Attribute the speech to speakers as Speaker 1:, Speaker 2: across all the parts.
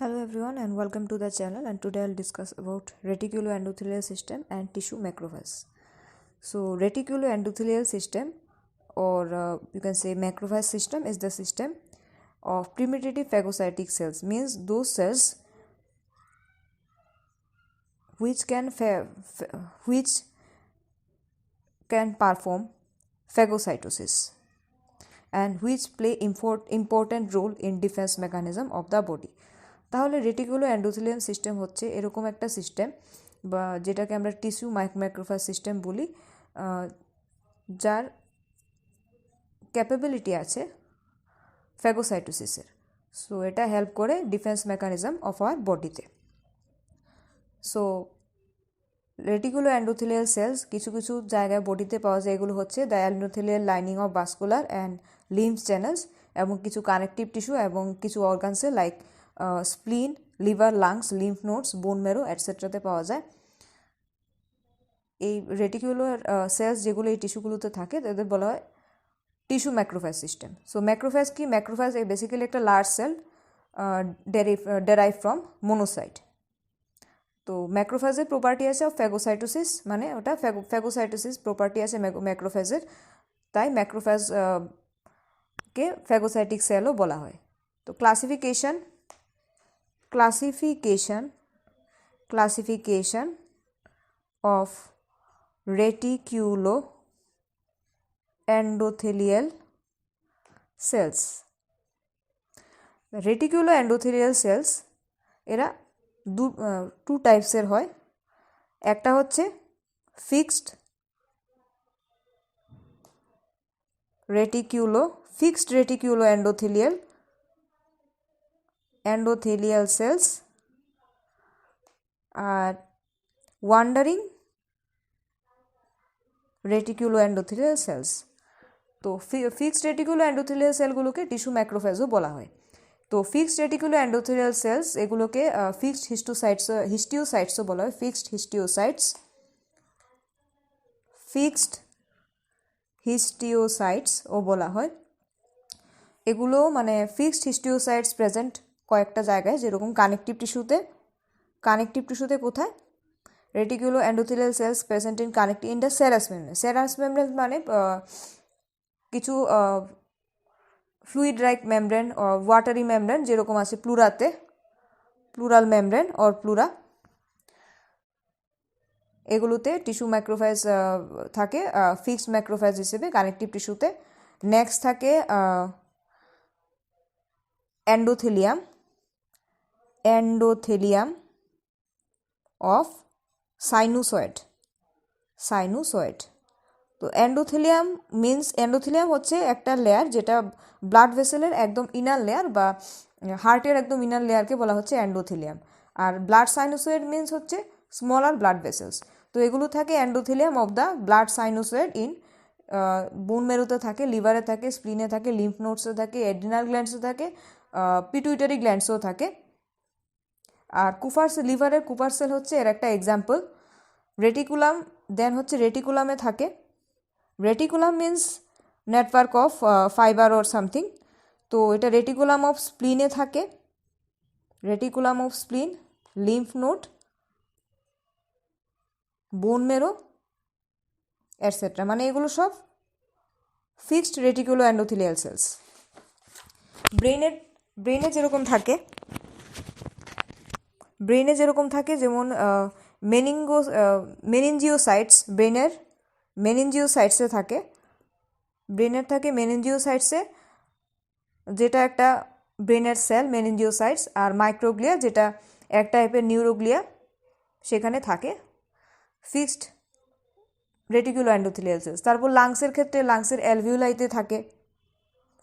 Speaker 1: Hello everyone and welcome to the channel, and today I'll discuss about reticuloendothelial system and tissue macrophage. So reticuloendothelial system or you can say macrophage system is the system of primitive phagocytic cells, means those cells which can perform phagocytosis and which play important role in defense mechanism of the body. তাহলে রেটিকুলো endothelial system হচ্ছে এরকম একটা system বা যেটাকে আমরা tissue macrophage system বলি, যার capability আছে ফ্যাগোসাইটোসিসের। সো এটা হেল্প করে ডিফেন্স মেকানিজম অফ আওয়ার বডিতে। সো রেটিকুলো অ্যান্ডোথেলিয়াল সেলস কিছু কিছু জায়গায় বডিতে পাওয়া যায়, এগুলো হচ্ছে the endothelial lining of vascular and lymph channels, এবং কিছু কানেকটিভ টিস্যু এবং কিছু অর্গানসে like spleen, liver, lungs, lymph nodes, bone marrow এটসেট্রাতে পাওয়া যায়। এই রেটিকুলার সেলস যেগুলো এই টিস্যুগুলোতে থাকে তাদের বলা হয় tissue macrophage system. So macrophage কি? ম্যাক্রোফেজ বেসিক্যালি একটা large cell derive from monocyte. তো ম্যাক্রোফেজের প্রপার্টি আছে অফ ফ্যাগোসাইটোসিস, মানে ওটা ফ্যাগোসাইটোসিস প্রপার্টি আছে ম্যাক্রোফেজের, তাই ম্যাক্রোফেজকে ফ্যাগোসাইটিক সেলও বলা হয়। তো classification of reticuloendothelial cells. reticuloendothelial cells এরা টু টাইপসের হয়। একটা হচ্ছে ফিক্সড রেটিকুলো এন্ডোথেলিয়াল সেলস আর ওয়ান্ডারিং রেটিকুলো এন্ডোথেলিয়াল সেলস। তো ফিক্সড রেটিকুলো এন্ডোথেলিয়াল সেলগুলোকে টিস্যু ম্যাক্রোফেজও বলা হয়। তো ফিক্সড রেটিকুলো এন্ডোথেলিয়াল সেলস এগুলোকে ফিক্সড হিস্টিওসাইটসও বলা হয়। ফিক্সড হিস্টিওসাইটসও বলা হয়। এগুলো মানে ফিক্সড হিস্টিওসাইটস প্রেজেন্ট কয়েকটা জায়গায়, যেরকম কানেকটিভ টিস্যুতে কোথায়? Reticulo endothelial cells present in the serous membrane মানে কিছু fluid like membrane watery membrane যেরকম আছে প্লুরাল মেমব্রেন অর প্লুরা, এগুলোতে টিস্যু ম্যাক্রোফেজ থাকে ফিক্সড ম্যাক্রোফেজ হিসেবে কানেকটিভ টিস্যুতে। নেক্সট থাকে এন্ডোথেলিয়াম অফ সাইনুসয়েড। তো এন্ডোথেলিয়াম হচ্ছে একটা লেয়ার যেটা ব্লাড ভেসেলের একদম ইনার লেয়ার বা হার্টের একদম ইনার লেয়ারকে বলা হচ্ছে এন্ডোথেলিয়াম। আর ব্লাড সাইনুসয়েড মিনস হচ্ছে স্মলার ব্লাড ভেসেলস। তো এগুলো থাকে endothelium of the blood sinusoid in bone মেরুতে থাকে, লিভারে থাকে, স্প্লিনে থাকে, লিম্ফ নোডসে থাকে, এড্রিনাল গ্ল্যান্ডসে থাকে, পিটুইটারি গ্ল্যান্ডসেও থাকে। আর লিভারের কুপার সেল হচ্ছে এর একটা এক্সাম্পল। রেটিকুলাম দেন হচ্ছে রেটিকুলামে থাকে। Reticulum means network of fibre or something. তো এটা রেটিকুলাম অফ স্প্লিনে থাকে, লিম্ফ নোড, বোন মেরো এটসেট্রা, মানে এগুলো সব ফিক্সড রেটিকুলো এন্ডোথেলিয়াল সেলস। ব্রেনে যেরকম থাকে যেমন মেনিনজিওসাইটস মেনিনজিওসাইটসে থাকে। মেনিনজিওসাইটসে যেটা একটা ব্রেনের সেল মেনিনজিওসাইটস, আর মাইক্রোগ্লিয়া যেটা এক টাইপের নিউরোগ্লিয়া সেখানে থাকে ফিক্সড রেটিকুলো এন্ডোথেলিয়াল সেলস। তারপর লাংসের ক্ষেত্রে লাংসের অ্যালভিওলাইতে থাকে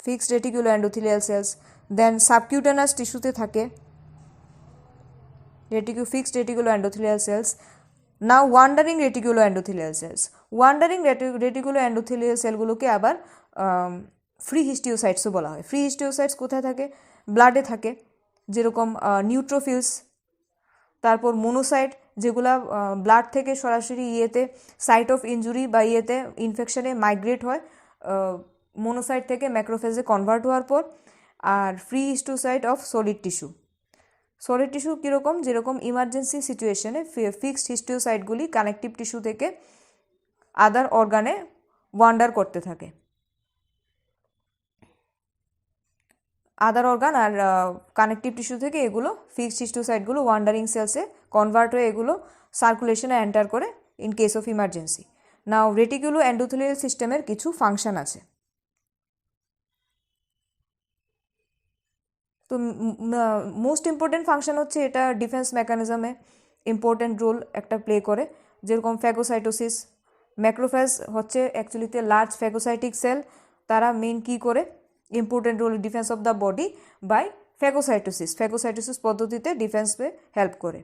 Speaker 1: ফিক্সড রেটিকুলো এন্ডোথেলিয়াল সেলস। দেন সাবকিউটানাস টিস্যুতে থাকে ফিক্সড রেটিকুলো এন্ডোথেলিয়াল সেলস। নাও ওয়ান্ডারিং রেটিকুলো এন্ডোথেলিয়াল সেলগুলোকে আবার ফ্রি হিস্টিওসাইটসও বলা হয়। ফ্রি হিস্টিওসাইটস কোথায় থাকে? ব্লাডে থাকে, যেরকম নিউট্রোফিলস। তারপর মোনোসাইট যেগুলা ব্লাড থেকে সরাসরি সাইট অফ ইনজুরি বা ইনফেকশনে মাইগ্রেট হয় মোনোসাইট থেকে ম্যাক্রোফেজে কনভার্ট হওয়ার পর। আর free histiocyte of solid tissue. Solid tissue কীরকম, যেরকম ইমার্জেন্সি সিচুয়েশনে ফিক্সড হিস্টিওসাইটগুলি কানেকটিভ টিস্যু থেকে আদার অর্গানে ওয়ান্ডার করতে থাকে। আদার অর্গান আর কানেকটিভ টিস্যু থেকে এগুলো ফিক্সড হিস্টিওসাইটগুলো ওয়ান্ডারিং সেলসে কনভার্ট হয়ে এগুলো সার্কুলেশনে এন্টার করে in case of emergency. Now reticuloendothelial সিস্টেমের কিছু ফাংশন আছে। তো মোস্ট ইম্পর্টেন্ট ফাংশন হচ্ছে এটা ডিফেন্স মেকানিজমে ইম্পর্টেন্ট রোল একটা প্লে করে, যেরকম ফ্যাগোসাইটোসিস। ম্যাক্রোফ্যাজ হচ্ছে অ্যাকচুয়ালিতে লার্জ ফ্যাগোসাইটিক সেল, তারা মেন কী করে important role defence of the body by phagocytosis পদ্ধতিতে ডিফেন্সে হেল্প করে।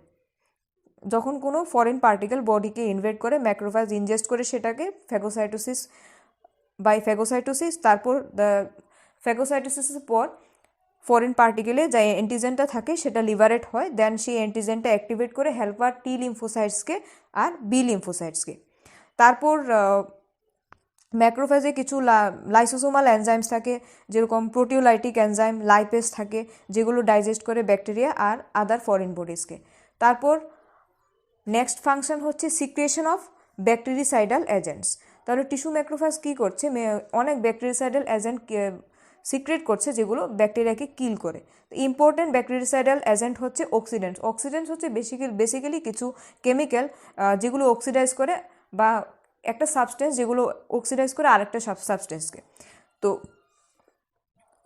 Speaker 1: যখন কোনো ফরেন পার্টিকেল বডিকে ইনভেড করে ম্যাক্রোফ্যাজ ইনজেস্ট করে সেটাকে ফ্যাগোসাইটোসিস, তারপর ফ্যাগোসাইটোসিসের পর ফরেন পার্টিকেলে যে অ্যান্টিজেনটা থাকে সেটা লিভারেট হয়, দেন সেই অ্যান্টিজেনটা অ্যাক্টিভেট করে হেল্পার টি লিম্ফোসাইটসকে আর বি লিম্ফোসাইটসকে। তারপর ম্যাক্রোফেজে কিছু লাইসোসোমাল এনজাইমস থাকে, যেরকম প্রোটিওলাইটিক এনজাইম, লাইপেস থাকে, যেগুলো ডাইজেস্ট করে ব্যাকটেরিয়া আর আদার ফরেন বডিজকে। তারপর নেক্সট ফাংশন হচ্ছে সিক্রিয়েশন অফ ব্যাকটেরিসাইডাল এজেন্টস। তাহলে টিস্যু ম্যাক্রোফেজ কী করছে, অনেক ব্যাকটেরিসাইডাল এজেন্ট সিক্রেট করছে যেগুলো ব্যাকটেরিয়াকে কিল করে। ইম্পর্টেন্ট ব্যাকটেরিসাইডাল এজেন্ট হচ্ছে অক্সিডেন্টস হচ্ছে বেসিক্যালি কিছু কেমিক্যাল যেগুলো অক্সিডাইজ করে, বা একটা সাবস্টেন্স যেগুলো অক্সিডাইজ করে আরেকটা সাবস্টেন্সকে। তো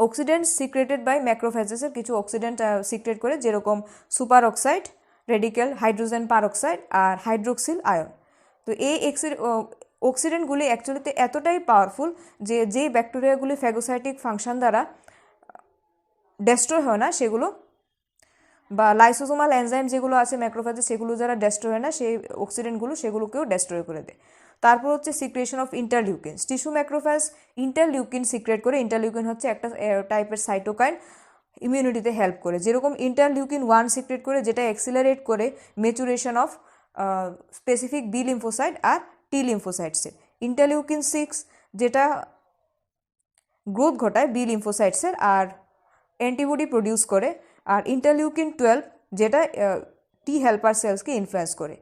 Speaker 1: অক্সিডেন্টস সিক্রেটেড বাই ম্যাক্রোফেজেসের কিছু অক্সিডেন্ট সিক্রেট করে, যেরকম superoxide, radical, hydrogen peroxide আর হাইড্রোক্সিল আয়ন। তো এই অক্সিডেন্টগুলি অ্যাকচুয়ালিতে এতটাই পাওয়ারফুল যে ব্যাকটেরিয়াগুলি ফ্যাগোসাইটিক ফাংশন দ্বারা ডেস্ট্রয় হয় না সেগুলো, বা লাইসোসোমাল এনজাইম যেগুলো আছে ম্যাক্রোফেজে সেগুলো যারা ডেস্ট্রয় হয় না, সেই অক্সিডেন্টগুলো সেগুলোকেও ডেস্ট্রয় করে দেয়। তারপর হচ্ছে secretion of interleukins. Tissue macrophage interleukin secrete করে। ইন্টারলিউকিন হচ্ছে একটা টাইপের সাইটোকাইন, ইমিউনিটিতে হেল্প করে। যেরকম ইন্টারলিউকিন 1 সিক্রেট করে, যেটা অ্যাক্সিলারেট করে maturation of specific B lymphocyte আর টি লিম্ফোসাইটসের। ইন্টারলিউকিন 6 যেটা গ্রোথ ঘটায় বি লিম্ফোসাইটসের আর অ্যান্টিবডি প্রডিউস করে। আর ইন্টারলিউকিন 12 যেটা টি হেল্পার সেলসকে ইনফ্লুয়েন্স করে।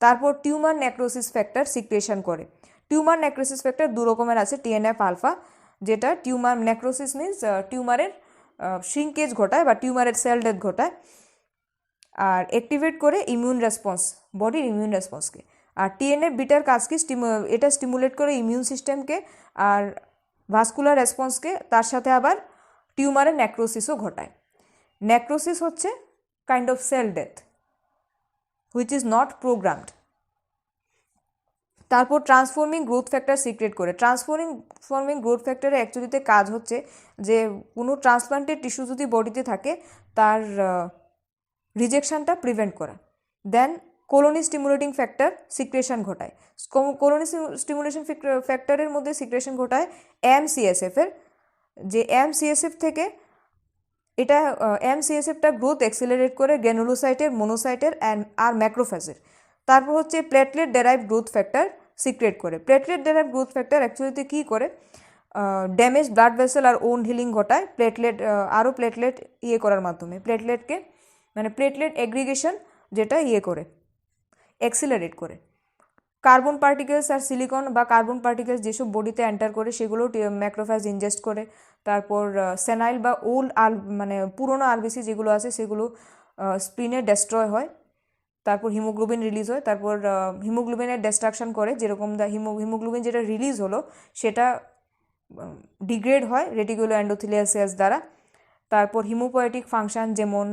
Speaker 1: তারপর টিউমার নেক্রোসিস ফ্যাক্টর সিক্রেশন করে। টিউমার নেক্রোসিস ফ্যাক্টর দু রকমের আছে, টিএনএফ আলফা, যেটা টিউমার নেক্রোসিস মিনস টিউমারের শ্রিঙ্কেজ ঘটায় বা টিউমারের সেল ডেথ ঘটায়, আর অ্যাক্টিভেট করে ইমিউন রেসপন্স, বডির ইমিউন রেসপন্সকে। আর টিএনএফ বিটার কাজ কি, এটা স্টিমুলেট করে ইমিউন সিস্টেমকে আর ভাস্কুলার রেসপন্সকে, তার সাথে আবার টিউমারের নেক্রোসিসও ঘটায়। নেক্রোসিস হচ্ছে kind of sell death which is not programmed. তারপর ট্রান্সফর্মিং গ্রোথ ফ্যাক্টর সিক্রেট করে। ট্রান্সফর্মিং গ্রোথ ফ্যাক্টরের অ্যাকচুয়ালিতে কাজ হচ্ছে যে কোনো ট্রান্সপ্লান্টেড টিস্যু যদি বডিতে থাকে তার রিজেকশনটা প্রিভেন্ট করা। দেন কোলোনি স্টিমুলেটিং ফ্যাক্টর সিক্রেশন ঘটায়। কোলোনি স্টিমুলেশন ফ্যাক্টরের মধ্যে সিক্রেশন ঘটায় এমসিএসএফের, যে এমসিএসএফ থেকে এটা এমসিএসএফটা গ্রোথ অ্যাক্সিলারেট করে গ্র্যানুলোসাইটের, মোনোসাইটের আর ম্যাক্রোফেজের। তারপর হচ্ছে platelet derive growth factor secrete করে। প্লেটলেট ডেরাইভ গ্রোথ ফ্যাক্টর অ্যাকচুয়ালিতে কী করে, ড্যামেজ ব্লাড ভেসেল আর ওন হিলিং ঘটায় প্লেটলেট করার মাধ্যমে। প্লেটলেটকে মানে প্লেটলেট এগ্রিগেশন যেটা করে অ্যাক্সিলারেট করে। কার্বন পার্টিকেলস আর সিলিকন বা কার্বন পার্টিকেলস যেসব বডিতে এন্টার করে সেগুলো ম্যাক্রোফেজ ইনজেস্ট করে। তারপর সেনাইল বা ওল্ড মানে পুরোনো আরবিসি যেগুলো আছে সেগুলো স্প্লিনে ডেস্ট্রয় হয়। তারপর হিমোগ্লোবিন রিলিজ হয়। তারপর হিমোগ্লোবিনের ডিস্ট্রাকশন করে, যেরকম হিমোগ্লোবিন যেটা রিলিজ হলো সেটা ডিগ্রেড হয় রেটিকুলো এন্ডোথেলিয়াল সেলস দ্বারা। তারপর হিমোপোয়েটিক ফাংশন, যেমন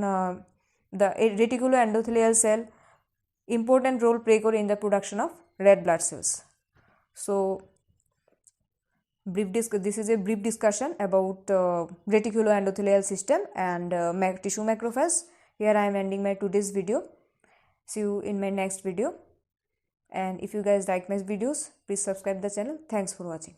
Speaker 1: the reticuloendothelial cell important role play করে in the production of red blood cells. So this is a brief discussion about reticuloendothelial system and tissue macrophage. Here I am ending my today's video. See you in my next video, and if you guys like my videos, please subscribe the channel. Thanks for watching.